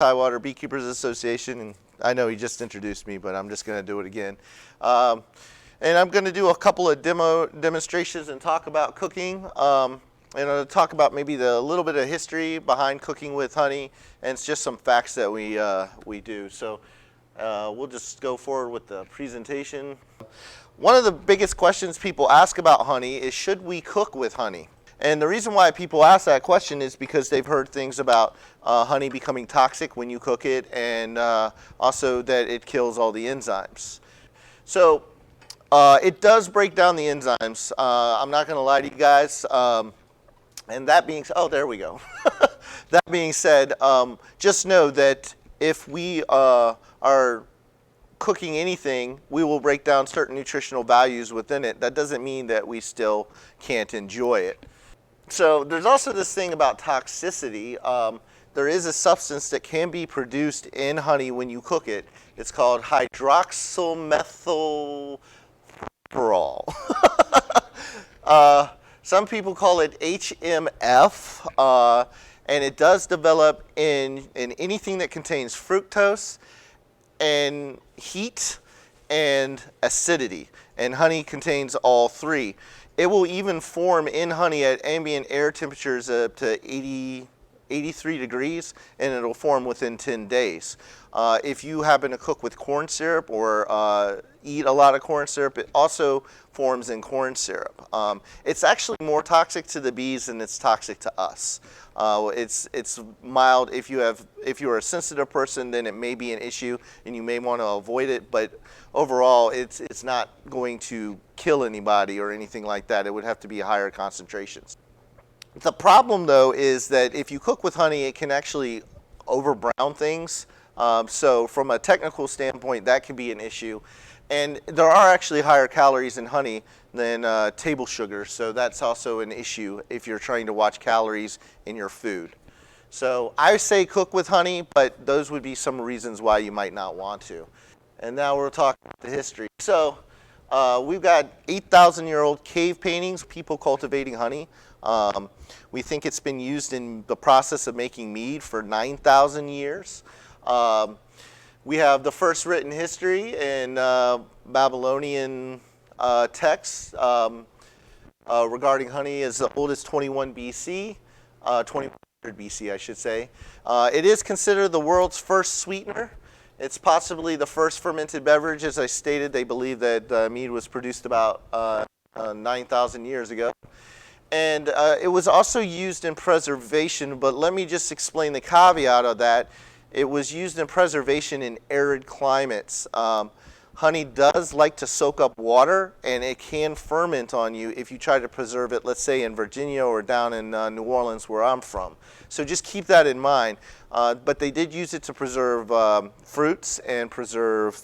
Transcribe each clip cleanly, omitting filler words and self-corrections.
Tidewater Beekeepers Association, and I know he just introduced me, but I'm just going to do it again. And I'm going to do a couple of demonstrations and talk about cooking, and I'll talk about maybe the little bit of history behind cooking with honey, and it's just some facts that we do. So we'll just go forward with the presentation. One of the biggest questions people ask about honey is, should we cook with honey? And the reason why people ask that question is because they've heard things about honey becoming toxic when you cook it, and also that it kills all the enzymes. So it does break down the enzymes. I'm not going to lie to you guys. And that being said, oh, there we go. That being said, just know that if we are cooking anything, we will break down certain nutritional values within it. That doesn't mean that we still can't enjoy it. So there's also this thing about toxicity. There is a substance that can be produced in honey when you cook it. It's called hydroxymethylferol. Some people call it HMF, and it does develop in anything that contains fructose and heat and acidity, and honey contains all three. It will even form in honey at ambient air temperatures up to 83 degrees, and it'll form within 10 days. If you happen to cook with corn syrup or eat a lot of corn syrup, it also forms in corn syrup. It's actually more toxic to the bees than it's toxic to us. It's mild. If you're a sensitive person, then it may be an issue and you may want to avoid it, but overall it's not going to kill anybody or anything like that. It would have to be higher concentrations. The problem though is that if you cook with honey, it can actually overbrown things. So from a technical standpoint, that can be an issue. And there are actually higher calories in honey than table sugar, so that's also an issue if you're trying to watch calories in your food. So I say cook with honey, but those would be some reasons why you might not want to. And now we'll talk about the history. So we've got 8,000-year-old cave paintings, people cultivating honey. We think it's been used in the process of making mead for 9,000 years. We have the first written history in Babylonian texts regarding honey as old as 21 BC, 2100 BC, I should say. It is considered the world's first sweetener. It's possibly the first fermented beverage. As I stated, they believe that mead was produced about 9,000 years ago. And it was also used in preservation, but let me just explain the caveat of that. It was used in preservation in arid climates. Honey does like to soak up water, and it can ferment on you if you try to preserve it, let's say in Virginia or down in New Orleans where I'm from. So just keep that in mind. But they did use it to preserve fruits and preserve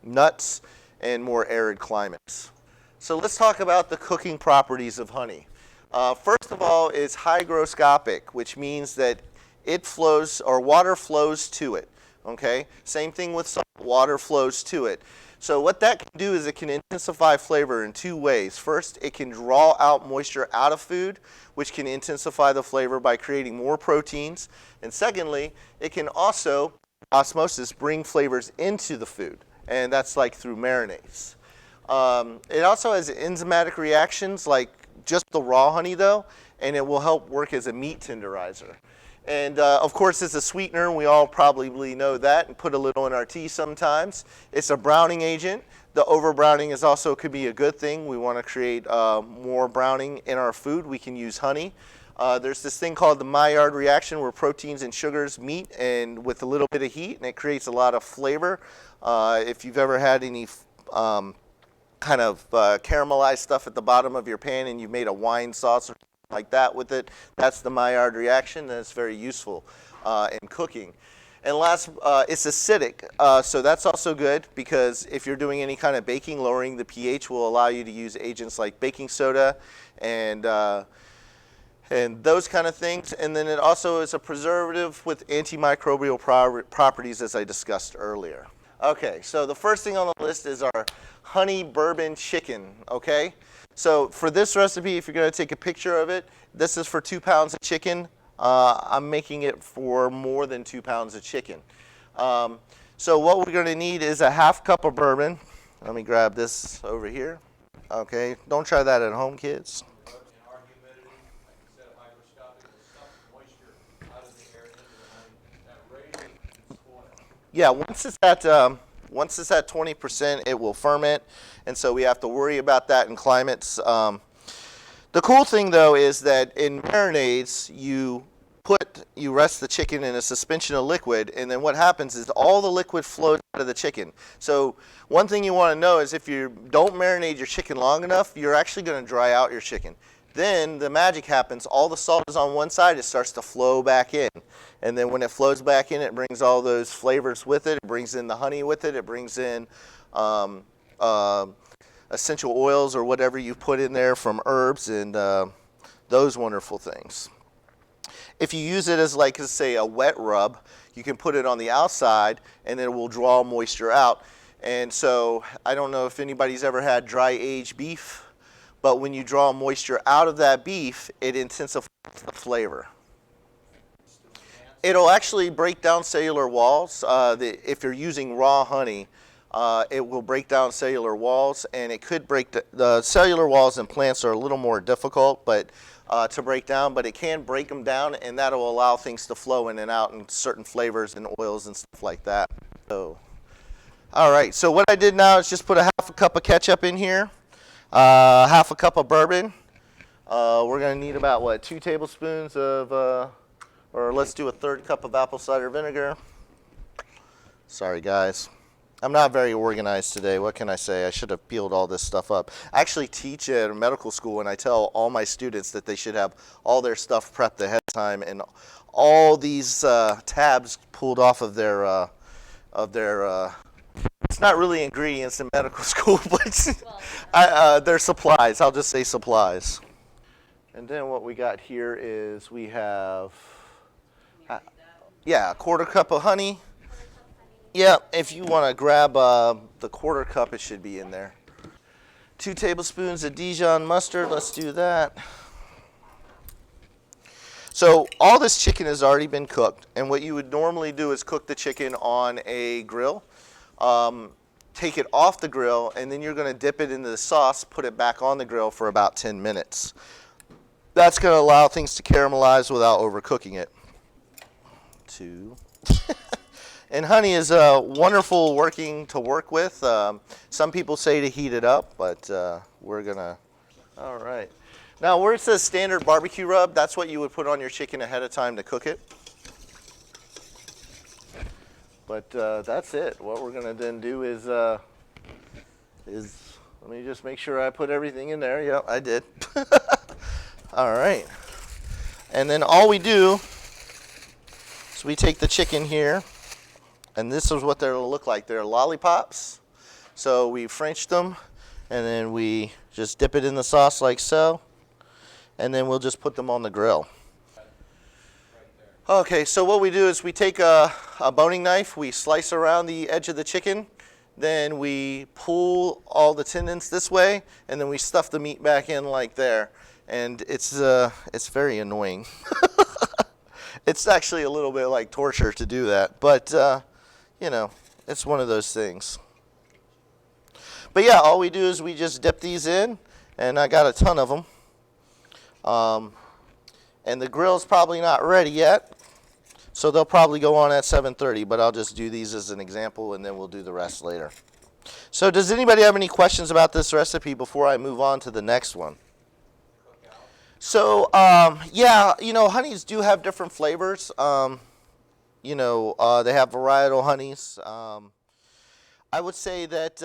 nuts in more arid climates. So let's talk about the cooking properties of honey. First of all, it's hygroscopic, which means that it flows, or water flows to it, okay? Same thing with salt, water flows to it. So what that can do is it can intensify flavor in two ways. First, it can draw out moisture out of food, which can intensify the flavor by creating more proteins. And secondly, it can also, osmosis, bring flavors into the food, and that's like through marinades. It also has enzymatic reactions like just the raw honey though, and it will help work as a meat tenderizer. And of course, it's a sweetener. We all probably know that and put a little in our tea sometimes. It's a browning agent. The overbrowning is also could be a good thing. We want to create more browning in our food. We can use honey. There's this thing called the Maillard reaction where proteins and sugars meet and with a little bit of heat, and it creates a lot of flavor. If you've ever had any kind of caramelized stuff at the bottom of your pan and you've made a wine sauce or like that with it, that's the Maillard reaction, and it's very useful in cooking. And last, it's acidic, so that's also good because if you're doing any kind of baking, lowering the pH will allow you to use agents like baking soda and those kind of things. And then it also is a preservative with antimicrobial properties, as I discussed earlier. Okay, so the first thing on the list is our honey bourbon chicken, okay? So for this recipe, if you're going to take a picture of it, this is for 2 pounds of chicken. I'm making it for more than 2 pounds of chicken. So what we're going to need is a half cup of bourbon. Let me grab this over here. Okay, don't try that at home, kids. Our humidity, like you said, hygroscopic, will suck moisture out of the air into the honey. That radiates and spoil. Yeah, once it's at 20%, it will ferment, and so we have to worry about that in climates. The cool thing though is that in marinades, you rest the chicken in a suspension of liquid, and then what happens is all the liquid flows out of the chicken. So one thing you want to know is if you don't marinate your chicken long enough, you're actually going to dry out your chicken. Then the magic happens. All the salt is on one side. It starts to flow back in. And then when it flows back in, it brings all those flavors with it. It brings in the honey with it. It brings in essential oils or whatever you put in there from herbs and those wonderful things. If you use it as like, say, a wet rub, you can put it on the outside and it will draw moisture out. And so I don't know if anybody's ever had dry aged beef, but when you draw moisture out of that beef, it intensifies the flavor. It'll actually break down cellular walls. If you're using raw honey, it will break down cellular walls, and it could break the cellular walls in plants are a little more difficult, but to break down, but it can break them down, and that'll allow things to flow in and out and certain flavors and oils and stuff like that. So, all right, so what I did now is just put a half a cup of ketchup in here, half a cup of bourbon. We're gonna need about, what, 2 tablespoons of, or let's do a 1/3 cup of apple cider vinegar. Sorry, guys. I'm not very organized today. What can I say? I should have peeled all this stuff up. I actually teach at a medical school, and I tell all my students that they should have all their stuff prepped ahead of time and all these tabs pulled off of their it's not really ingredients in medical school, but they're supplies. I'll just say supplies. And then what we got here is we have, yeah, a 1/4 cup of honey. Yeah, if you want to grab the 1/4 cup, it should be in there. 2 tablespoons of Dijon mustard. Let's do that. So all this chicken has already been cooked, and what you would normally do is cook the chicken on a grill. Take it off the grill, and then you're going to dip it into the sauce, put it back on the grill for about 10 minutes. That's going to allow things to caramelize without overcooking it. 2. And honey is wonderful to work with. Some people say to heat it up, but we're gonna. All right. Now, where it says standard barbecue rub, that's what you would put on your chicken ahead of time to cook it. But that's it. What we're gonna then do is let me just make sure I put everything in there. Yep, I did. All right. And then all we do is we take the chicken here. And this is what they'll look like. They're lollipops. So we Frenched them, and then we just dip it in the sauce like so, and then we'll just put them on the grill. Okay, so what we do is we take a boning knife, we slice around the edge of the chicken, then we pull all the tendons this way, and then we stuff the meat back in like there. And it's very annoying. It's actually a little bit like torture to do that, but you know, it's one of those things. But yeah, all we do is we just dip these in, and I got a ton of them. And the grill's probably not ready yet, so they'll probably go on at 7:30, but I'll just do these as an example, and then we'll do the rest later. So does anybody have any questions about this recipe before I move on to the next one? So, yeah, you know, honeys do have different flavors. You know, they have varietal honeys. I would say that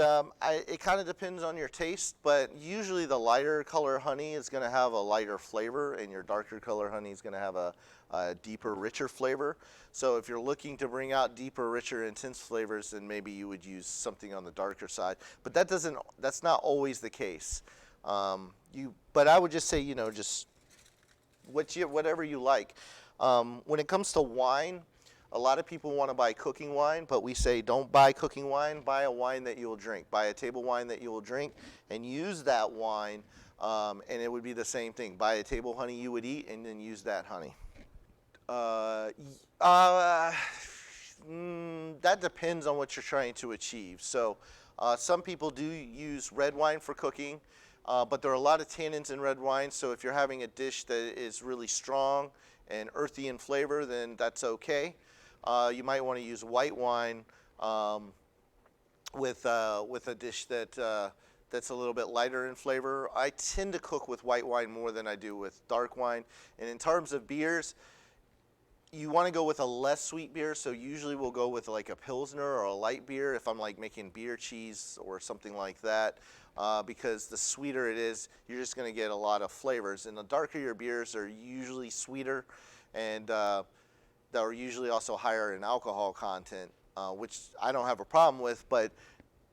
it kind of depends on your taste, but usually the lighter color honey is going to have a lighter flavor, and your darker color honey is going to have a deeper, richer flavor. So if you're looking to bring out deeper, richer, intense flavors, then maybe you would use something on the darker side. But that's not always the case. But I would just say, you know, just whatever you like. When it comes to wine, a lot of people want to buy cooking wine, but we say don't buy cooking wine, buy a wine that you will drink. Buy a table wine that you will drink and use that wine, and it would be the same thing. Buy a table honey you would eat and then use that honey. That depends on what you're trying to achieve. So, some people do use red wine for cooking, but there are a lot of tannins in red wine. So, if you're having a dish that is really strong and earthy in flavor, then that's okay. You might want to use white wine with a dish that's a little bit lighter in flavor. I tend to cook with white wine more than I do with dark wine. And in terms of beers, you want to go with a less sweet beer, so usually we'll go with like a Pilsner or a light beer if I'm like making beer cheese or something like that, because the sweeter it is, you're just going to get a lot of flavors. And the darker your beers are usually sweeter, and they're usually also higher in alcohol content, which I don't have a problem with, but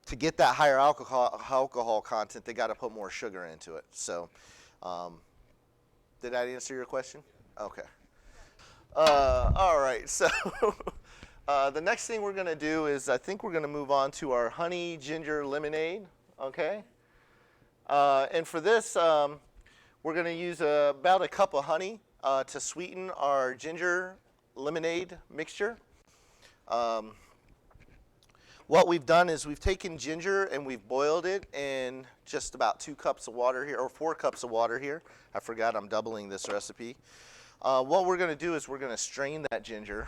to get that higher alcohol content, they got to put more sugar into it. So, did that answer your question? Okay. All right, so the next thing we're going to do is I think we're going to move on to our honey ginger lemonade, okay? And for this, we're going to use about a cup of honey to sweeten our ginger lemonade mixture. What we've done is we've taken ginger and we've boiled it in just about 2 cups of water here, or 4 cups of water here. I forgot I'm doubling this recipe. What we're going to do is we're going to strain that ginger.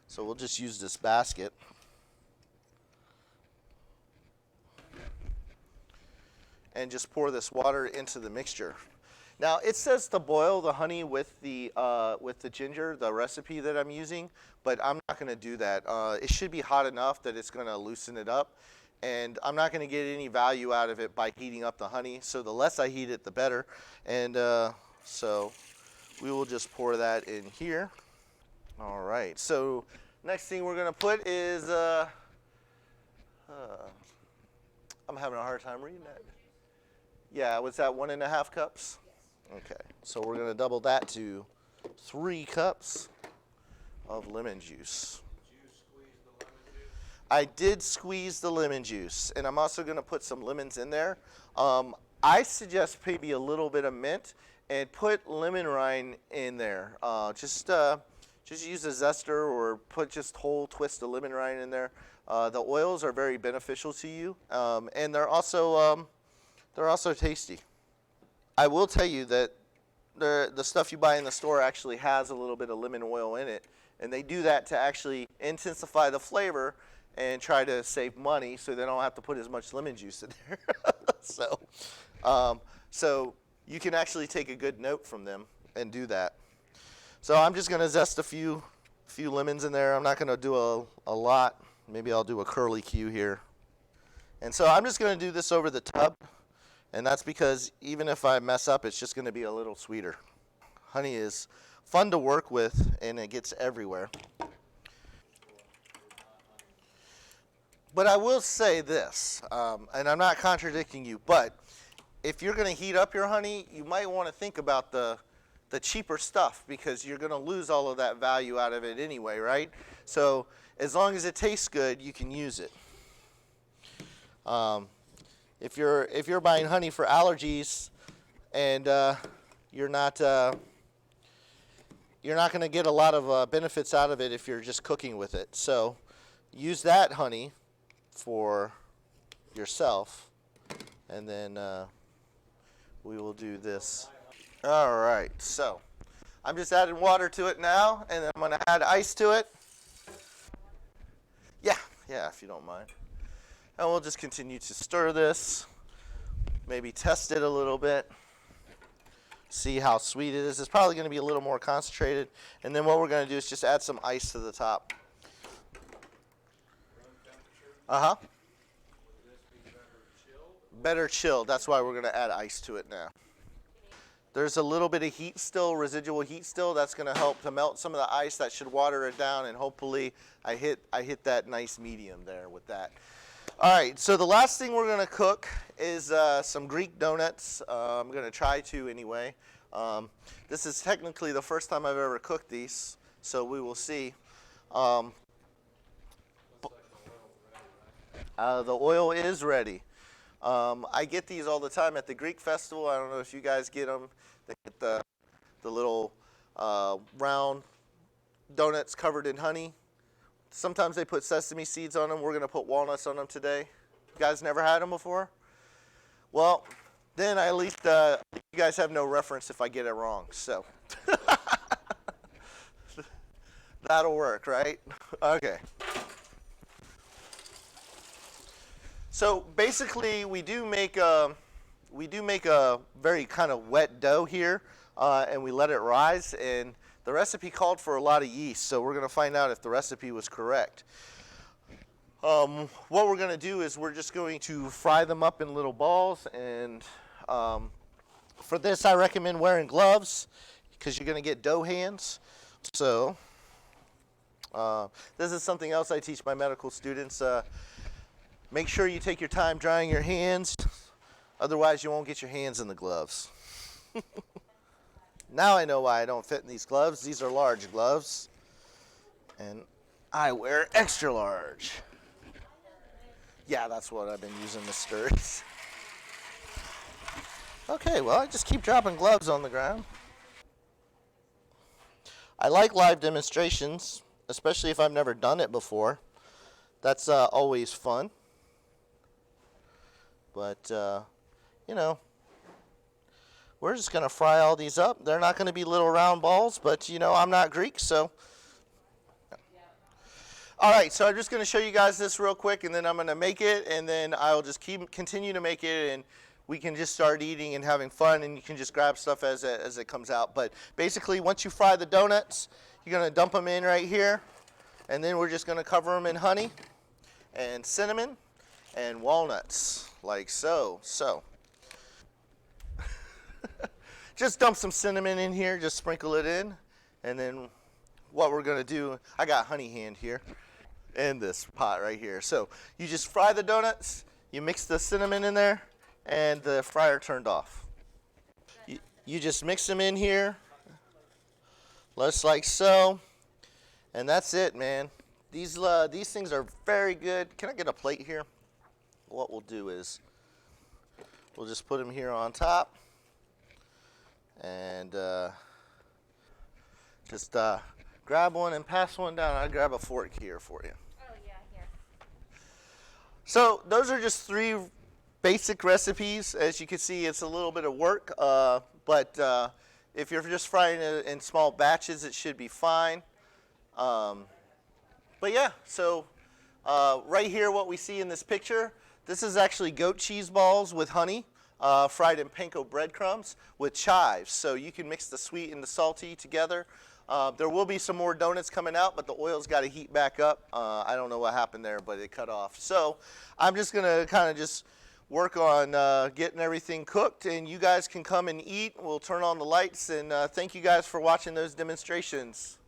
So we'll just use this basket. And just pour this water into the mixture. Now it says to boil the honey with the ginger, the recipe that I'm using, but I'm not going to do that. It should be hot enough that it's going to loosen it up, and I'm not going to get any value out of it by heating up the honey. So the less I heat it, the better. And so we will just pour that in here. All right. So next thing we're going to put is I'm having a hard time reading that. Yeah, was that 1.5 cups? Okay, so we're going to double that to 3 cups of lemon juice. Did you squeeze the lemon juice? I did squeeze the lemon juice, and I'm also going to put some lemons in there. I suggest maybe a little bit of mint and put lemon rind in there. Just use a zester or put just whole twist of lemon rind in there. The oils are very beneficial to you, and they're also tasty. I will tell you that the stuff you buy in the store actually has a little bit of lemon oil in it, and they do that to actually intensify the flavor and try to save money so they don't have to put as much lemon juice in there. So you can actually take a good note from them and do that. So I'm just going to zest a few lemons in there. I'm not going to do a lot. Maybe I'll do a curly Q here. And so I'm just going to do this over the tub. And that's because even if I mess up, it's just going to be a little sweeter. Honey is fun to work with, and it gets everywhere. But I will say this, and I'm not contradicting you, but if you're going to heat up your honey, you might want to think about the cheaper stuff, because you're going to lose all of that value out of it anyway, right? So as long as it tastes good, you can use it. If you're buying honey for allergies, and you're not going to get a lot of benefits out of it if you're just cooking with it. So use that honey for yourself, and then we will do this. All right, so I'm just adding water to it now, and then I'm going to add ice to it. Yeah, if you don't mind. And we'll just continue to stir this, maybe test it a little bit, see how sweet it is. It's probably going to be a little more concentrated. And then what we're going to do is just add some ice to the top. Room temperature? Uh-huh. Would this be better chilled? Better chilled. That's why we're going to add ice to it now. There's a little bit of heat still, residual heat still. That's going to help to melt some of the ice. That should water it down, and hopefully I hit that nice medium there with that. All right, so the last thing we're going to cook is some Greek donuts. I'm going to try to anyway. This is technically the first time I've ever cooked these, so we will see. The oil is ready. I get these all the time at the Greek festival. I don't know if you guys get them. They get the little round donuts covered in honey. Sometimes they put sesame seeds on them. We're going to put walnuts on them today. You guys never had them before? Well, then at least you guys have no reference if I get it wrong. So that'll work, right? Okay. So basically, we do make a very kind of wet dough here, and we let it rise. And the recipe called for a lot of yeast, so we're going to find out if the recipe was correct. What we're going to do is we're just going to fry them up in little balls, and for this I recommend wearing gloves because you're going to get dough hands. So this is something else I teach my medical students. Make sure you take your time drying your hands, otherwise you won't get your hands in the gloves. Now I know why I don't fit in these gloves. These are large gloves, and I wear extra large. Yeah, that's what I've been using to stir it. Okay, well, I just keep dropping gloves on the ground. I like live demonstrations, especially if I've never done it before. That's always fun. But, you know, we're just going to fry all these up. They're not going to be little round balls, but, you know, I'm not Greek, so. All right, so I'm just going to show you guys this real quick, and then I'm going to make it, and then I'll just continue to make it, and we can just start eating and having fun, and you can just grab stuff as it comes out. But basically, once you fry the donuts, you're going to dump them in right here, and then we're just going to cover them in honey and cinnamon and walnuts, like so. Just dump some cinnamon in here, just sprinkle it in, and then what we're going to do, I got honey hand here in this pot right here. So you just fry the donuts, you mix the cinnamon in there, and the fryer turned off. You just mix them in here, just like so, and that's it, man. These things are very good. Can I get a plate here? What we'll do is we'll just put them here on top, and just grab one and pass one down. I'll grab a fork here for you. Oh, yeah, here. So those are just 3 basic recipes. As you can see, it's a little bit of work, but if you're just frying it in small batches, it should be fine. But yeah, so right here, what we see in this picture, this is actually goat cheese balls with honey, fried in panko breadcrumbs with chives. So you can mix the sweet and the salty together. There will be some more donuts coming out, but the oil's got to heat back up. I don't know what happened there, but it cut off. So I'm just going to kind of just work on getting everything cooked, and you guys can come and eat. We'll turn on the lights, and thank you guys for watching those demonstrations.